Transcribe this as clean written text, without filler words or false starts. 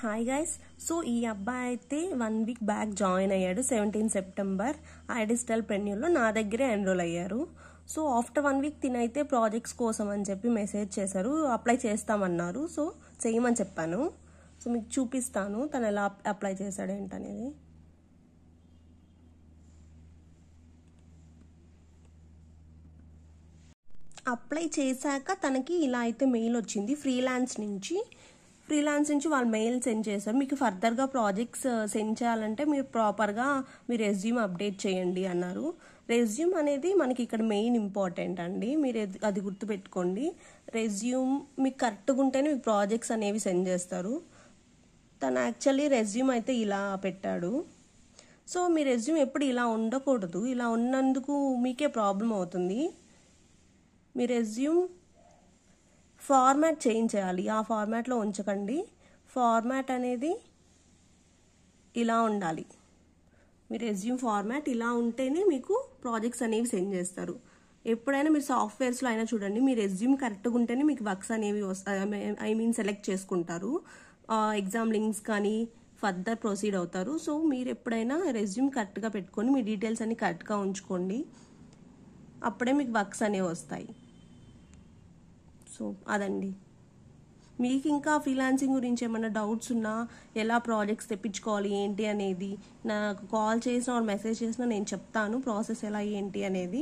Hi guys. So ఈ అబ్బాయి అయితే 1 వీక్ బ్యాక్ జాయిన్ అయ్యాడు. 17 సెప్టెంబర్ ఐడిజిటల్ ప్రెన్యూర్లో నా దగ్గరే ఎన్రోల్ అయ్యారు. సో ఆఫ్టర్ 1 వీక్ తినైతే ప్రాజెక్ట్స్ కోసం అని చెప్పి మెసేజ్ చేశారు, అప్లై చేస్తామన్నారు. సో చేయమని చెప్పాను. సో మీకు చూపిస్తాను తను ఎలా అప్లై చేశాడు ఏంటనేది. అప్లై చేశాక తనకి ఇలా అయితే మెయిల్ వచ్చింది ఫ్రీలాన్స్ నుంచి వాళ్ళు మెయిల్ సెండ్ చేశారు. మీకు ఫర్దర్గా ప్రాజెక్ట్స్ సెండ్ చేయాలంటే మీరు ప్రాపర్గా మీ రెజ్యూమ్ అప్డేట్ చేయండి అన్నారు. రెజ్యూమ్ అనేది మనకి ఇక్కడ మెయిన్ ఇంపార్టెంట్ అండి, మీరు అది గుర్తుపెట్టుకోండి. రెజ్యూమ్ మీకు కరెక్ట్గా ఉంటేనే మీకు ప్రాజెక్ట్స్ అనేవి సెండ్ చేస్తారు. తను యాక్చువల్లీ రెజ్యూమ్ అయితే ఇలా పెట్టాడు. సో మీ రెజ్యూమ్ ఎప్పుడు ఇలా ఉండకూడదు, ఇలా ఉన్నందుకు మీకే ప్రాబ్లం అవుతుంది. మీ రెజ్యూమ్ ఫార్మాట్ చేంజ్ చేయాలి, ఆ ఫార్మాట్లో ఉంచకండి. ఫార్మాట్ అనేది ఇలా ఉండాలి. మీ రెజ్యూమ్ ఫార్మాట్ ఇలా ఉంటేనే మీకు ప్రాజెక్ట్స్ అనేవి సెండ్ చేస్తారు. ఎప్పుడైనా మీరు సాఫ్ట్వేర్స్లో అయినా చూడండి, మీ రెజ్యూమ్ కరెక్ట్గా ఉంటేనే మీకు వర్క్స్ అనేవి వస్తాయి, సెలెక్ట్ చేసుకుంటారు, ఎగ్జామ్ లింక్స్ కానీ ఫర్దర్ ప్రొసీడ్ అవుతారు. సో మీరు ఎప్పుడైనా రెజ్యూమ్ కరెక్ట్గా పెట్టుకొని మీ డీటెయిల్స్ అన్ని కరెక్ట్గా ఉంచుకోండి, అప్పుడే మీకు వర్క్స్ అనేవి వస్తాయి. సో అదండి. మీకు ఇంకా ఫ్రీలాన్సింగ్ గురించి ఏమైనా డౌట్స్ ఉన్నా, ఎలా ప్రాజెక్ట్స్ తెప్పించుకోవాలి ఏంటి అనేది నాకు కాల్ చేసినా మెసేజ్ చేసినా నేను చెప్తాను ప్రాసెస్ ఎలా ఏంటి అనేది.